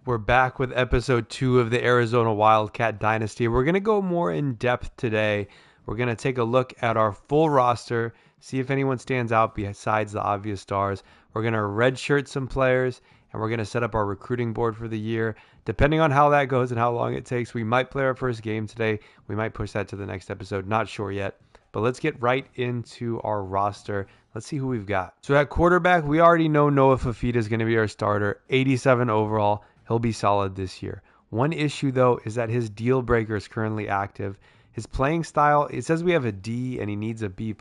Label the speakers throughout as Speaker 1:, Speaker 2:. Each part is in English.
Speaker 1: We're back with episode 2 of the Arizona Wildcat Dynasty. We're going to go more in depth today. We're going to take a look at our full roster, see if anyone stands out besides the obvious stars. We're going to redshirt some players, and we're going to set up our recruiting board for the year. Depending on how that goes and how long it takes, we might play our first game today. We might push that to the next episode. Not sure yet. But let's get right into our roster. Let's see who we've got. So at quarterback, we already know Noah Fafita is going to be our starter. 87 overall. He'll be solid this year. One issue, though, is that his deal breaker is currently active. His playing style, it says we have a D and he needs a B+.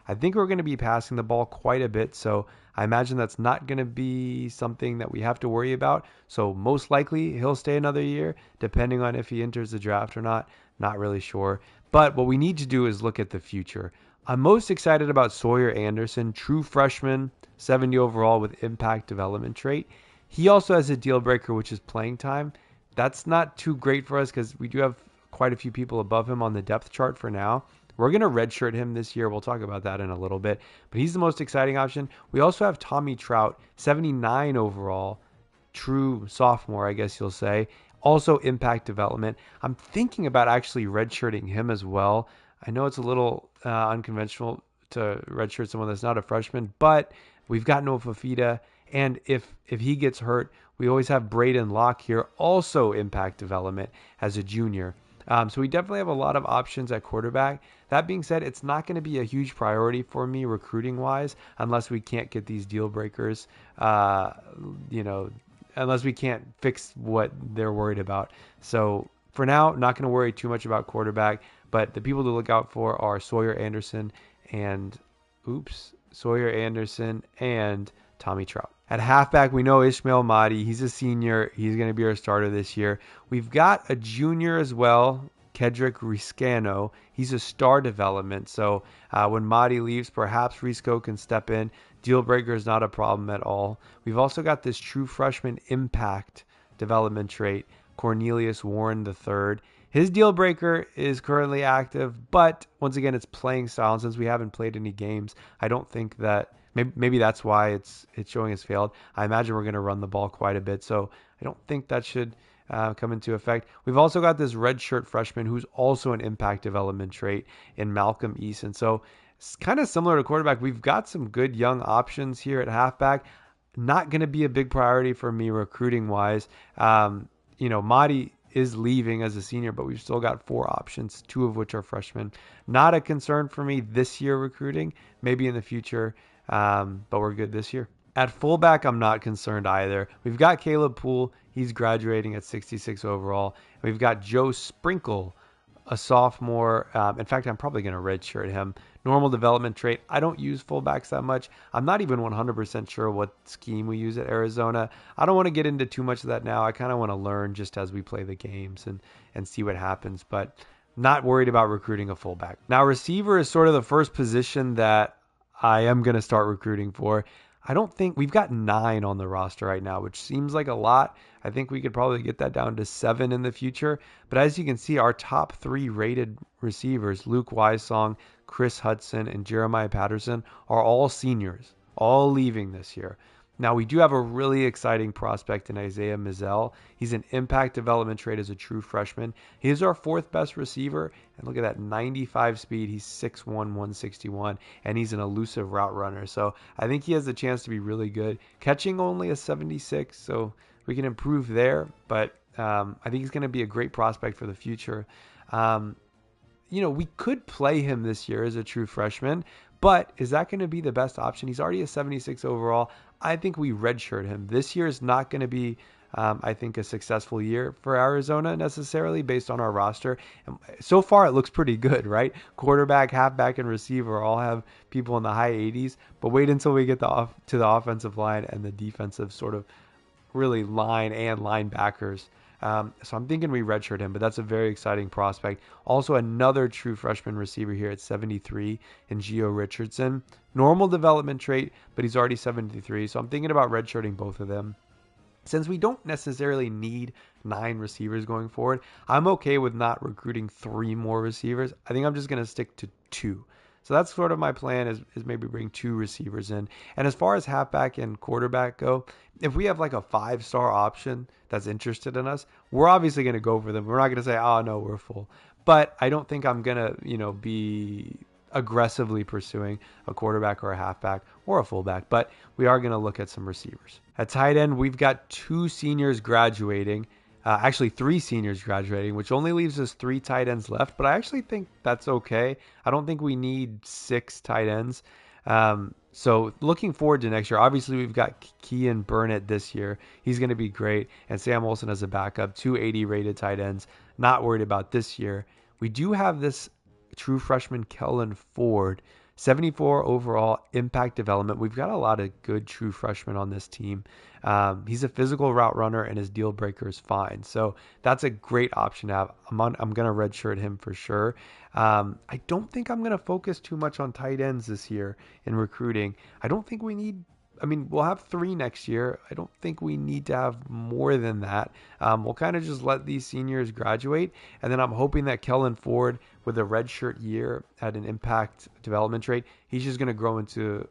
Speaker 1: I think we're going to be passing the ball quite a bit, so I imagine that's not going to be something that we have to worry about. So most likely he'll stay another year, depending on if he enters the draft or not. Not really sure. But what we need to do is look at the future. I'm most excited about Sawyer Anderson, true freshman, 70 overall with impact development trait. He also has a deal breaker, which is playing time. That's not too great for us because we do have quite a few people above him on the depth chart for now. We're going to redshirt him this year. We'll talk about that in a little bit. But he's the most exciting option. We also have Tommy Trout, 79 overall, true sophomore, I guess you'll say. Also impact development. I'm thinking about actually redshirting him as well. I know it's a little unconventional to redshirt someone that's not a freshman, but we've got Noah Fafita. And if he gets hurt, we always have Braden Locke here, also impact development as a junior. So we definitely have a lot of options at quarterback. That being said, it's not going to be a huge priority for me recruiting-wise unless we can't get these deal breakers, unless we can't fix what they're worried about. So for now, not going to worry too much about quarterback, but the people to look out for are Sawyer Anderson and Tommy Trout. At halfback, we know Ishmael Mahdi. He's a senior. He's going to be our starter this year. We've got a junior as well, Kedrick Riscano. He's a star development. So when Mahdi leaves, perhaps Risco can step in. Deal breaker is not a problem at all. We've also got this true freshman impact development trait, Cornelius Warren III. His deal breaker is currently active, but once again, it's playing style. And since we haven't played any games, I don't think that maybe that's why it's showing as failed. I imagine we're going to run the ball quite a bit, so I don't think that should come into effect. We've also got this redshirt freshman who's also an impact development trait in Malcolm Eason. So it's kind of similar to quarterback. We've got some good young options here at halfback. Not going to be a big priority for me recruiting-wise. Mahdi is leaving as a senior, but we've still got 4 options, 2 of which are freshmen. Not a concern for me this year recruiting, maybe in the future, but we're good this year. At fullback, I'm not concerned either. We've got Caleb Poole. He's graduating at 66 overall. We've got Joe Sprinkle, a sophomore. In fact, I'm probably going to redshirt him. Normal development trait. I don't use fullbacks that much. I'm not even 100% sure what scheme we use at Arizona. I don't want to get into too much of that now. I kind of want to learn just as we play the games and see what happens, but not worried about recruiting a fullback. Now, receiver is sort of the first position that I am going to start recruiting for. I don't think we've got 9 on the roster right now, which seems like a lot. I think we could probably get that down to 7 in the future. But as you can see, our top 3 rated receivers, Luke Wysong, Chris Hudson, and Jeremiah Patterson, are all seniors, all leaving this year. Now, we do have a really exciting prospect in Isaiah Mizell. He's an impact development trait as a true freshman. He is our 4th best receiver. And look at that, 95 speed. He's 6'1", 161, and he's an elusive route runner. So I think he has a chance to be really good. Catching only a 76, so we can improve there. But I think he's going to be a great prospect for the future. We could play him this year as a true freshman, but is that going to be the best option? He's already a 76 overall. I think we redshirt him. This year is not going to be, I think, a successful year for Arizona necessarily based on our roster. And so far, it looks pretty good, right? Quarterback, halfback, and receiver all have people in the high 80s. But wait until we get to the offensive line and the defensive sort of really line and linebackers. So I'm thinking we redshirt him, but that's a very exciting prospect. Also, another true freshman receiver here at 73 in Gio Richardson. Normal development trait, but he's already 73. So I'm thinking about redshirting both of them. Since we don't necessarily need 9 receivers going forward, I'm okay with not recruiting 3 more receivers. I think I'm just going to stick to 2. So that's sort of my plan is maybe bring 2 receivers in. And as far as halfback and quarterback go, if we have like a 5-star option that's interested in us, we're obviously going to go for them. We're not going to say, oh, no, we're full. But I don't think I'm going to, be aggressively pursuing a quarterback or a halfback or a fullback, but we are going to look at some receivers. At tight end, we've got 2 seniors graduating, actually 3 seniors graduating, which only leaves us 3 tight ends left, but I actually think that's okay. I don't think we need 6 tight ends. So looking forward to next year. Obviously, we've got Kean Burnett this year. He's going to be great. And Sam Olsen as a backup, 280 rated tight ends. Not worried about this year. We do have this true freshman Kellen Ford, 74 overall impact development. We've got a lot of good true freshmen on this team. He's a physical route runner and his deal breaker is fine. So that's a great option to have. I'm going to redshirt him for sure. I don't think I'm going to focus too much on tight ends this year in recruiting. I don't think we need, we'll have 3 next year. I don't think we need to have more than that. We'll kind of just let these seniors graduate. And then I'm hoping that Kellen Ford, with a redshirt year at an impact development rate, he's just going to grow into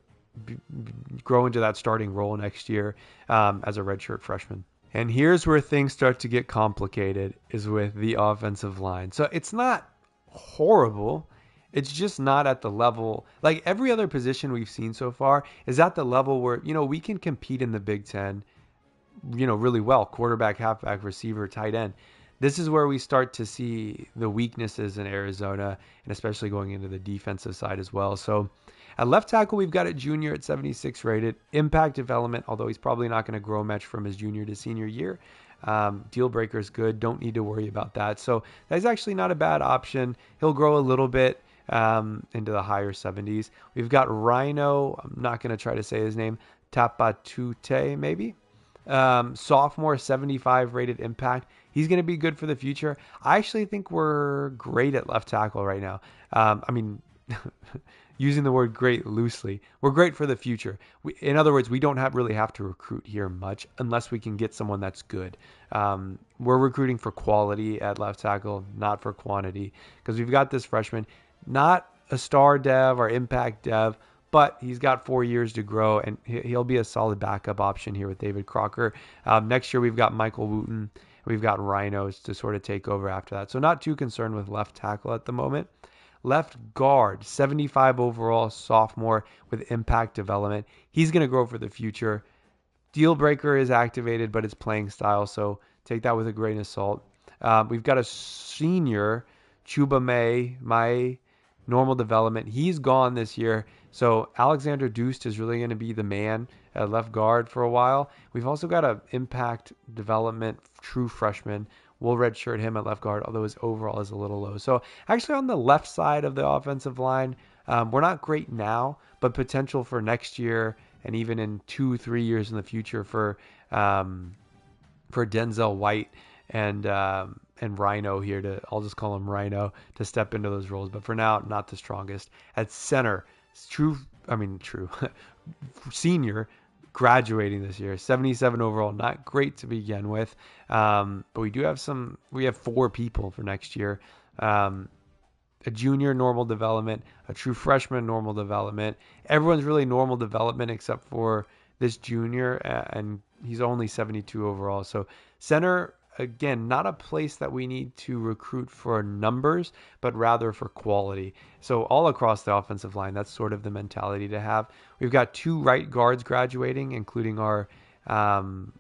Speaker 1: that starting role next year as a redshirt freshman. And here's where things start to get complicated, is with the offensive line. So it's not horrible. It's just not at the level, like every other position we've seen so far is at the level where, we can compete in the Big Ten, really well. Quarterback, halfback, receiver, tight end. This is where we start to see the weaknesses in Arizona, and especially going into the defensive side as well. So at left tackle, we've got a junior at 76 rated. Impact development, although he's probably not going to grow much from his junior to senior year. Deal breaker is good. Don't need to worry about that. So that's actually not a bad option. He'll grow a little bit into the higher 70s. We've got Rhino. I'm not going to try to say his name. Tapatute, maybe. Sophomore, 75 rated impact. He's going to be good for the future. I actually think we're great at left tackle right now. Using the word great loosely, we're great for the future. In other words, we don't really have to recruit here much unless we can get someone that's good. We're recruiting for quality at left tackle, not for quantity, because we've got this freshman, not a star dev or impact dev, but he's got 4 years to grow, and he'll be a solid backup option here with David Crocker. Next year, we've got Michael Wooten. We've got Rhinos to sort of take over after that. So not too concerned with left tackle at the moment. Left guard, 75 overall, sophomore with impact development. He's going to grow for the future. Deal breaker is activated, but it's playing style, so take that with a grain of salt. We've got a senior, Chuba May, normal development. He's gone this year, so Alexander Deuced is really going to be the man at left guard for a while. We've also got an impact development true freshman. We'll redshirt him at left guard, although his overall is a little low. So actually on the left side of the offensive line, we're not great now, but potential for next year and even in 2-3 years in the future for Denzel White and Rhino here I'll just call him Rhino, to step into those roles. But for now, not the strongest. At center, senior, graduating this year, 77 overall, not great to begin with. But we have 4 people for next year. A junior, normal development, a true freshman, normal development. Everyone's really normal development except for this junior, and he's only 72 overall. So center, again, not a place that we need to recruit for numbers, but rather for quality. So all across the offensive line, that's sort of the mentality to have. We've got 2 right guards graduating, including our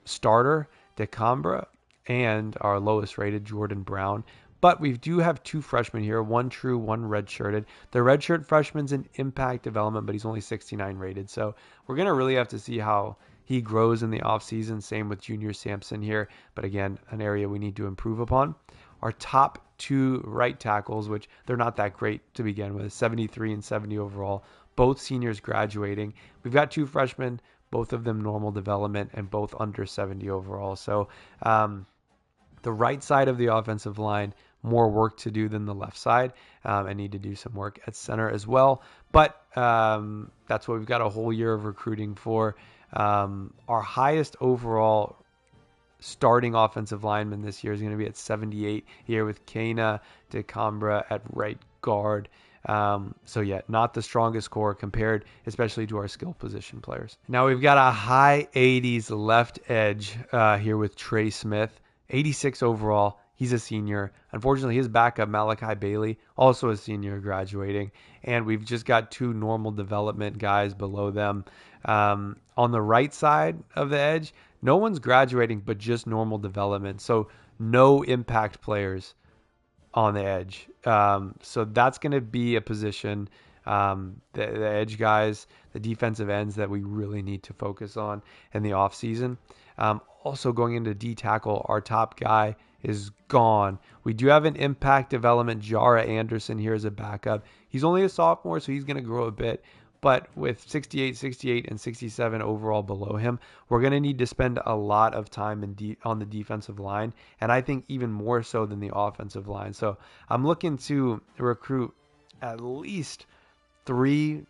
Speaker 1: starter, DeCambra, and our lowest rated, Jordan Brown. But we do have 2 freshmen here, 1 true, 1 redshirted. The redshirt freshman's in impact development, but he's only 69 rated. So we're going to really have to see how he grows in the offseason. Same with Junior Sampson here. But again, an area we need to improve upon. Our top 2 right tackles, which they're not that great to begin with, 73 and 70 overall. Both seniors graduating. We've got 2 freshmen, both of them normal development, and both under 70 overall. So the right side of the offensive line, more work to do than the left side. I need to do some work at center as well. But that's what we've got a whole year of recruiting for. Our highest overall starting offensive lineman this year is going to be at 78 here with Kana DeCambra at right guard. So yeah, not the strongest core compared, especially to our skill position players. Now we've got a high 80s left edge here with Trey Smith, 86 overall. He's a senior. Unfortunately, his backup, Malachi Bailey, also a senior graduating. And we've just got two normal development guys below them. On the right side of the edge, no one's graduating, but just normal development. So no impact players on the edge. So that's going to be a position, the edge guys, the defensive ends that we really need to focus on in the offseason. Also going into D tackle, our top guy is gone. We do have an impact development, Jara Anderson, here as a backup. He's only a sophomore, so he's going to grow a bit. But with 68, and 67 overall below him, we're going to need to spend a lot of time on the defensive line, and I think even more so than the offensive line. So I'm looking to recruit at least 3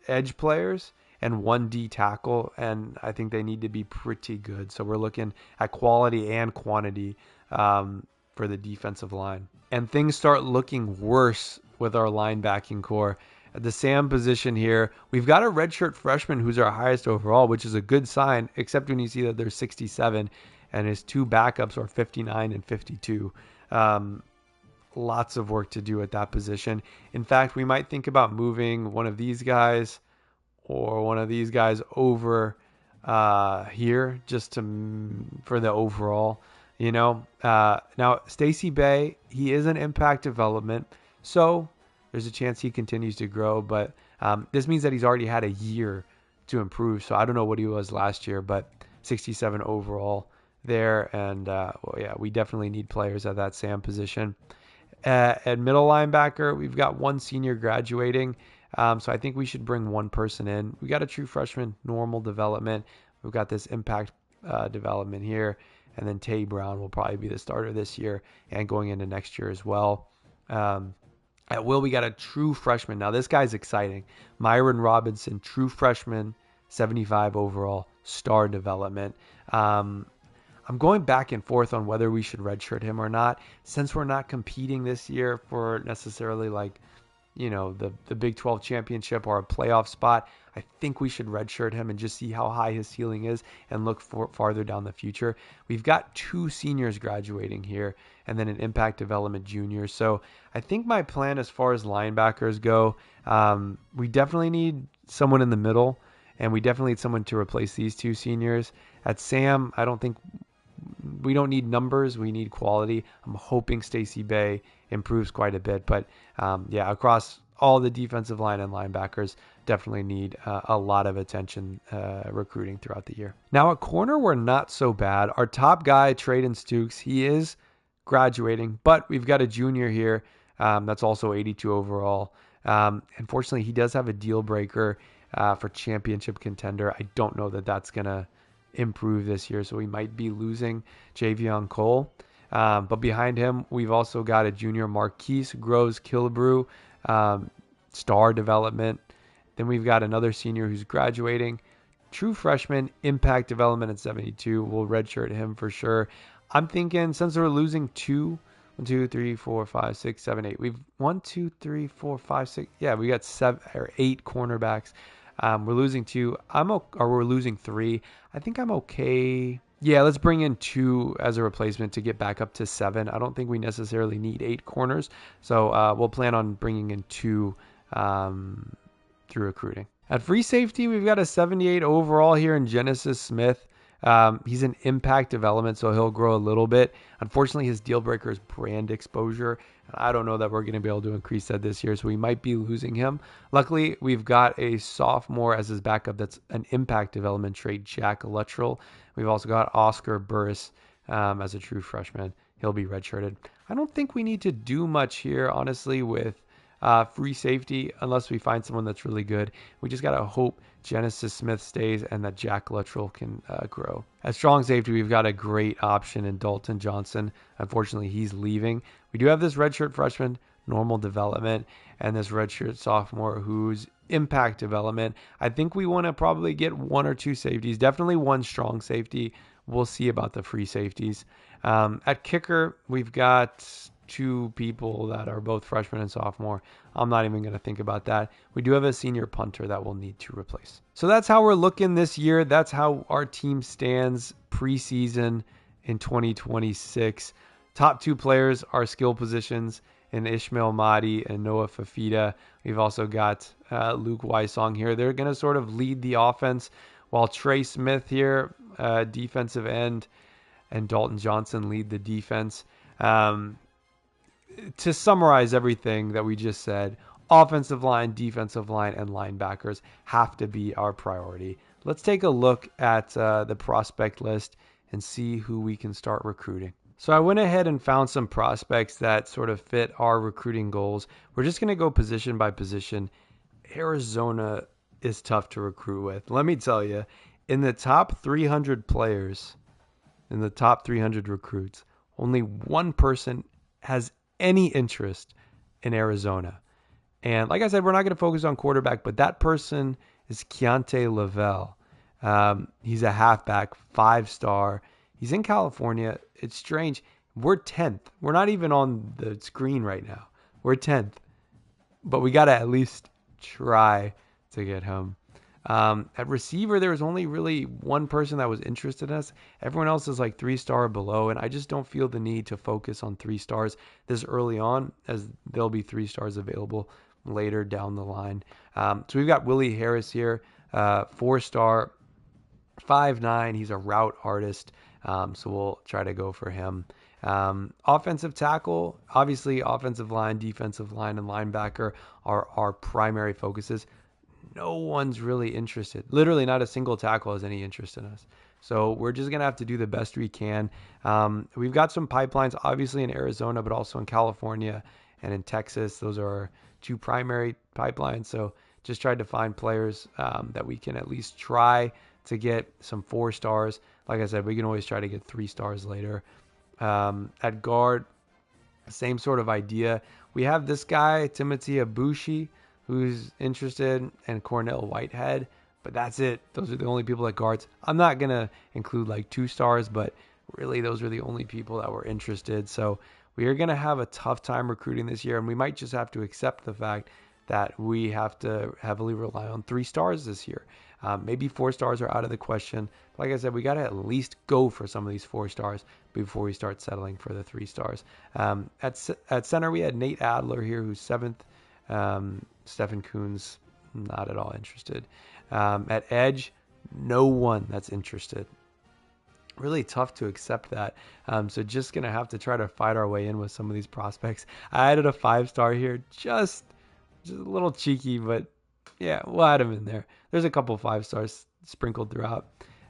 Speaker 1: edge players and 1 D tackle, and I think they need to be pretty good. So we're looking at quality and quantity for the defensive line. And things start looking worse with our linebacking core. At the Sam position here, we've got a redshirt freshman who's our highest overall, which is a good sign, except when you see that there's 67 and his 2 backups are 59 and 52. Lots of work to do at that position. In fact, we might think about moving one of these guys or one of these guys over here just for the overall, Now, Stacey Bay, he is an impact development, so there's a chance he continues to grow, but this means that he's already had a year to improve. So I don't know what he was last year, but 67 overall there. And we definitely need players at that Sam position. At middle linebacker, we've got 1 senior graduating. So I think we should bring 1 person in. We got a true freshman, normal development. We've got this impact development here. And then Tay Brown will probably be the starter this year and going into next year as well. At will, we got a true freshman. Now, this guy's exciting. Myron Robinson, true freshman, 75 overall, star development. I'm going back and forth on whether we should redshirt him or not. Since we're not competing this year for necessarily the Big 12 championship or a playoff spot, I think we should redshirt him and just see how high his ceiling is and look farther down the future. We've got 2 seniors graduating here and then an impact development junior. So I think my plan as far as linebackers go, we definitely need someone in the middle, and we definitely need someone to replace these 2 seniors. At Sam, I don't think we don't need numbers. We need quality. I'm hoping Stacey Bay improves quite a bit. But across all the defensive line and linebackers, definitely need a lot of attention recruiting throughout the year. Now at corner, we're not so bad. Our top guy, Traden Stukes, he is graduating, but we've got a junior here that's also 82 overall. Unfortunately, he does have a deal breaker for championship contender. I don't know that that's going to improve this year, so we might be losing Javion Cole. But behind him, we've also got a junior, Marquise Groves Killebrew, star development. Then we've got another senior who's graduating, true freshman, impact development at 72. We'll redshirt him for sure. I'm thinking since we're losing 1, 2, 3, 4, 5, 6, 7, 8. We've 1, 2, 3, 4, 5, 6. Yeah, we got 7 or 8 cornerbacks. We're losing 2. We're losing 3. I think I'm okay. Yeah, let's bring in 2 as a replacement to get back up to 7. I don't think we necessarily need 8 corners. So we'll plan on bringing in 2 through recruiting. At free safety, we've got a 78 overall here in Genesis Smith. He's an impact development, so he'll grow a little bit. Unfortunately, his deal breaker is brand exposure. I don't know that we're going to be able to increase that this year, so we might be losing him. Luckily, we've got a sophomore as his backup that's an impact development trait, Jack Luttrell. We've also got Oscar Burris as a true freshman. He'll be redshirted. I don't think we need to do much here, honestly, with free safety unless we find someone that's really good. We just got to hope Genesis Smith stays and that Jack Luttrell can grow. At strong safety, we've got a great option in Dalton Johnson. Unfortunately, he's leaving. We do have this redshirt freshman, normal development, and this redshirt sophomore who's impact development. I think we want to probably get 1 or 2 safeties, definitely 1 strong safety. We'll see about the free safeties. At kicker, we've got two people that are both freshmen and sophomore. I'm not even going to think about that. We do have a senior punter that we'll need to replace. So that's how we're looking this year. That's how our team stands preseason in 2026. Top two players are skill positions in Ishmael Mahdi and Noah Fafita. We've also got Luke Wysong here. They're going to sort of lead the offense, while Trey Smith here, defensive end, and Dalton Johnson lead the defense. To summarize everything that we just said, offensive line, defensive line, and linebackers have to be our priority. Let's take a look at the prospect list and see who we can start recruiting. So I went ahead and found some prospects that sort of fit our recruiting goals. We're just going to go position by position. Arizona is tough to recruit with. Let me tell you, in the top 300 players, in the top 300 recruits, only one person has any interest in Arizona. And like I said, we're not going to focus on quarterback, but that person is Keontae Lavelle. He's a halfback, 5-star. He's in California. It's strange. We're 10th. We're not even on the screen right now. We're 10th. But we got to at least try to get him. At receiver, there was only really one person that was interested in us. Everyone else is like 3-star below, and I just don't feel the need to focus on 3 stars this early on, as there'll be 3 stars available later down the line. So we've got Willie Harris here, 4-star, 5'9". He's a route artist, so we'll try to go for him. Offensive tackle, obviously offensive line, defensive line, and linebacker are our primary focuses. No one's really interested. Literally not a single tackle has any interest in us. So we're just going to have to do the best we can. We've got some pipelines, obviously in Arizona, but also in California and in Texas. Those are our 2 primary pipelines. So just tried to find players that we can at least try to get some 4 stars. Like I said, we can always try to get 3 stars later. At guard, same sort of idea. We have this guy, Timothy Abushi, who's interested, and Cornell Whitehead, but that's it. Those are the only people at guards. I'm not going to include like 2 stars, but really those are the only people that were interested. So we are going to have a tough time recruiting this year, and we might just have to accept the fact that we have to heavily rely on 3 stars this year. Maybe 4 stars are out of the question. Like I said, we got to at least go for some of these 4 stars before we start settling for the 3 stars. At center, we had Nate Adler here, who's 7th. Stephen Kuhn's not at all interested. At edge, no one that's interested. Really tough to accept that. So just going to have to try to fight our way in with some of these prospects. I added a 5-star here, just a little cheeky, but yeah, we'll add him in there. There's a couple 5 stars sprinkled throughout.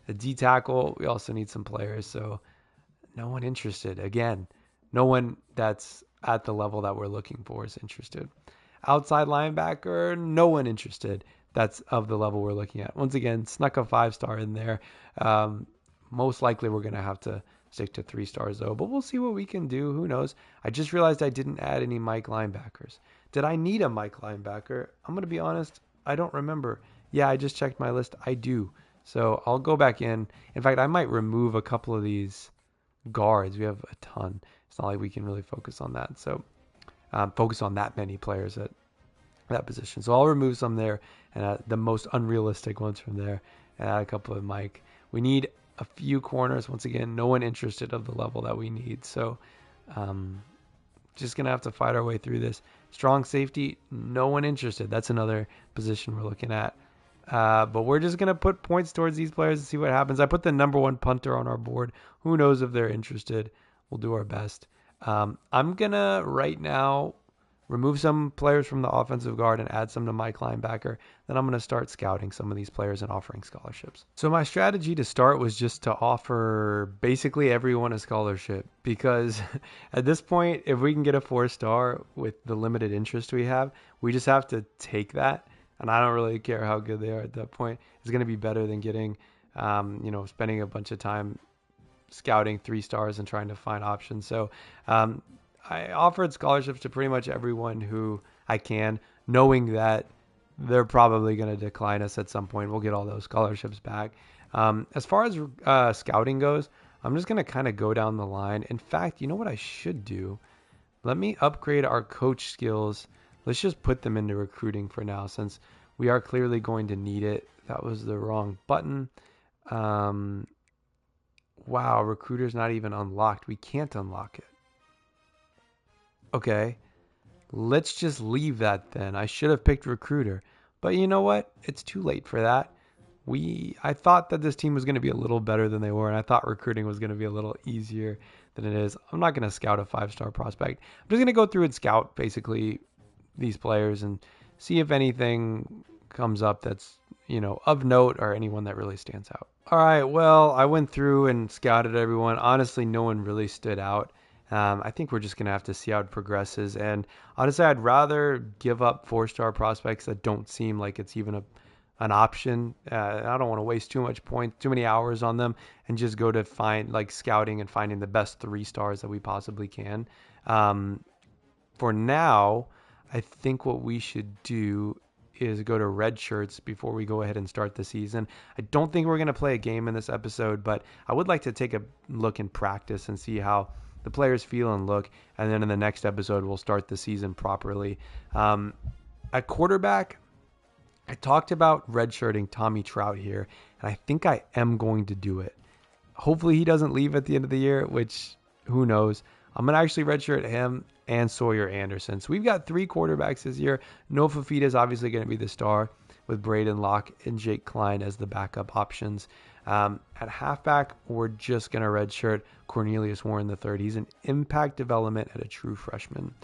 Speaker 1: A D tackle, we also need some players. So no one interested. Again, no one that's at the level that we're looking for is interested. Outside linebacker, no one interested. That's of the level we're looking at. Once again, snuck a 5-star in there. Most likely we're going to have to stick to 3 stars though, but we'll see what we can do. Who knows? I just realized I didn't add any Mike linebackers. Did I need a Mike linebacker? I'm going to be honest, I don't remember. Yeah, I just checked my list. I do. So I'll go back in. In fact, I might remove a couple of these guards. We have a ton. It's not like we can really focus on that. So focus on that many players at that position. So I'll remove some there and add the most unrealistic ones from there and add a couple of Mike. We need a few corners. Once again, no one interested of the level that we need. So just going to have to fight our way through this. Strong safety, no one interested. That's another position we're looking at. But we're just going to put points towards these players and see what happens. I put the number 1 punter on our board. Who knows if they're interested? We'll do our best. I'm going to, right now, remove some players from the offensive guard and add some to Mike linebacker. Then I'm going to start scouting some of these players and offering scholarships. So my strategy to start was just to offer basically everyone a scholarship, because at this point, if we can get a 4-star with the limited interest we have, we just have to take that. And I don't really care how good they are at that point. It's going to be better than getting, spending a bunch of time scouting 3 stars and trying to find options. So I offered scholarships to pretty much everyone who I can, knowing that they're probably going to decline us at some point. We'll get all those scholarships back. As far as scouting goes, I'm just going to kind of go down the line. In fact, you know what I should do? Let me upgrade our coach skills. Let's just put them into recruiting for now, since we are clearly going to need it. That was the wrong button. Wow, recruiter's not even unlocked. We can't unlock it. Okay, let's just leave that then. I should have picked recruiter. But you know what? It's too late for that. I thought that this team was going to be a little better than they were, and I thought recruiting was going to be a little easier than it is. I'm not going to scout a 5-star prospect. I'm just going to go through and scout basically these players and see if anything comes up that's, of note or anyone that really stands out. All right, well, I went through and scouted everyone. Honestly, no one really stood out. I think we're just going to have to see how it progresses. And honestly, I'd rather give up 4-star prospects that don't seem like it's even an option. I don't want to waste too many hours on them, and just go to find scouting and finding the best 3 stars that we possibly can. For now, I think what we should do is go to red shirts before we go ahead and start the season. I don't think we're going to play a game in this episode, but I would like to take a look in practice and see how the players feel and look, and then in the next episode we'll start the season properly. At quarterback, I talked about redshirting Tommy Trout here, and I think I am going to do it. Hopefully he doesn't leave at the end of the year, which who knows. I'm going to actually redshirt him and Sawyer Anderson. So we've got 3 quarterbacks this year. Noah Fafita is obviously going to be the star, with Braden Locke and Jake Klein as the backup options. At halfback, we're just going to redshirt Cornelius Warren III. He's an impact development at a true freshman.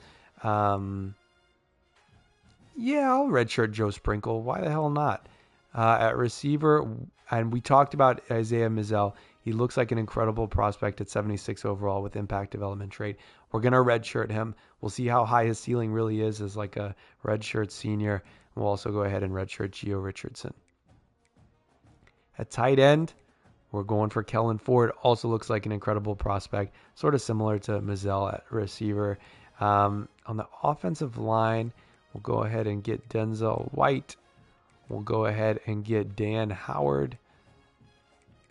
Speaker 1: Yeah, I'll redshirt Joe Sprinkle. Why the hell not? At receiver, and we talked about Isaiah Mizell. He looks like an incredible prospect at 76 overall with impact development trait. We're going to redshirt him. We'll see how high his ceiling really is as like a redshirt senior. We'll also go ahead and redshirt Gio Richardson. At tight end, we're going for Kellen Ford. Also looks like an incredible prospect, sort of similar to Mizell at receiver. On the offensive line, we'll go ahead and get Denzel White. We'll go ahead and get Dan Howard.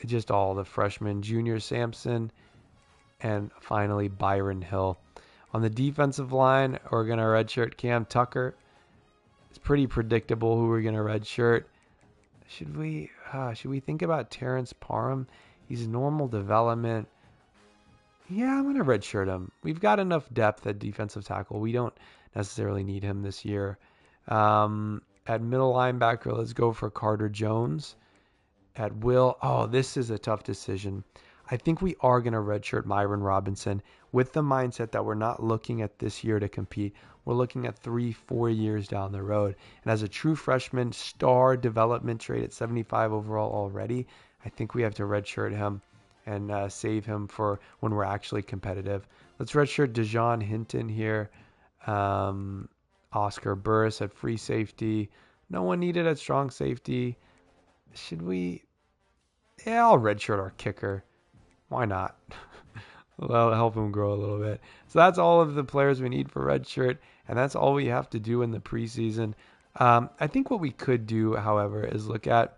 Speaker 1: Just all the freshmen. Junior Sampson. And finally, Byron Hill. On the defensive line, we're going to redshirt Cam Tucker. It's pretty predictable who we're going to redshirt. Should we think about Terrence Parham? He's normal development. Yeah, I'm going to redshirt him. We've got enough depth at defensive tackle. We don't necessarily need him this year. At middle linebacker, let's go for Carter Jones. At will, this is a tough decision. I think we are going to redshirt Myron Robinson with the mindset that we're not looking at this year to compete. We're looking at 3-4 years down the road. And as a true freshman, star development trait at 75 overall already, I think we have to redshirt him and save him for when we're actually competitive. Let's redshirt Dejon Hinton here. Oscar Burris at free safety. No one needed at strong safety. Should we? Yeah, I'll redshirt our kicker. Why not? That'll help him grow a little bit. So that's all of the players we need for redshirt, and that's all we have to do in the preseason. I think what we could do, however, is look at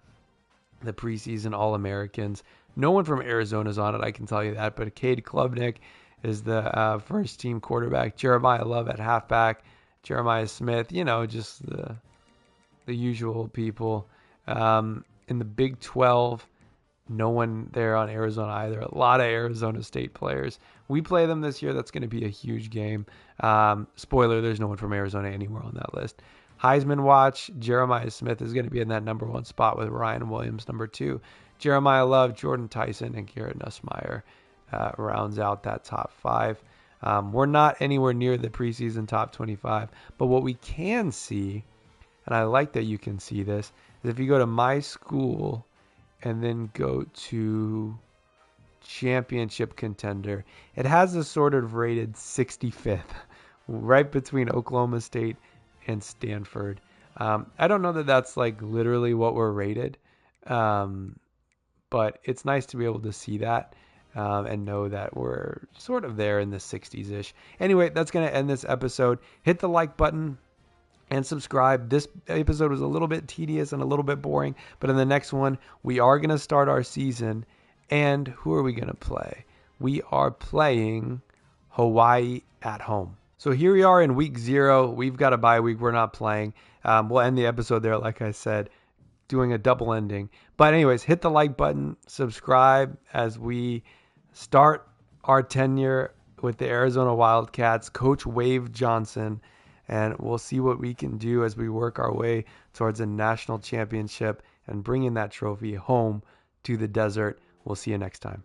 Speaker 1: the preseason All-Americans. No one from Arizona's on it, I can tell you that, but Cade Klubnik is the first-team quarterback. Jeremiah Love at halfback. Jeremiah Smith, just the usual people. In the Big 12, no one there on Arizona either. A lot of Arizona State players. We play them this year. That's going to be a huge game. Spoiler, there's no one from Arizona anywhere on that list. Heisman watch, Jeremiah Smith is going to be in that number 1 spot with Ryan Williams, number 2. Jeremiah Love, Jordan Tyson, and Garrett Nussmeier rounds out that top 5. We're not anywhere near the preseason top 25, but what we can see, and I like that you can see this, is if you go to my school and then go to championship contender, it has a sort of rated 65th, right between Oklahoma State and Stanford. I don't know that that's like literally what we're rated, but it's nice to be able to see that and know that we're sort of there in the 60s-ish. Anyway, that's going to end this episode. Hit the like button and subscribe. This episode was a little bit tedious and a little bit boring, but in the next one, we are going to start our season. And who are we going to play? We are playing Hawaii at home. So here we are in week 0. We've got a bye week. We're not playing. We'll end the episode there, like I said, doing a double ending. But anyways, hit the like button, subscribe as we start our tenure with the Arizona Wildcats, Coach Wave Johnson, and we'll see what we can do as we work our way towards a national championship and bringing that trophy home to the desert. We'll see you next time.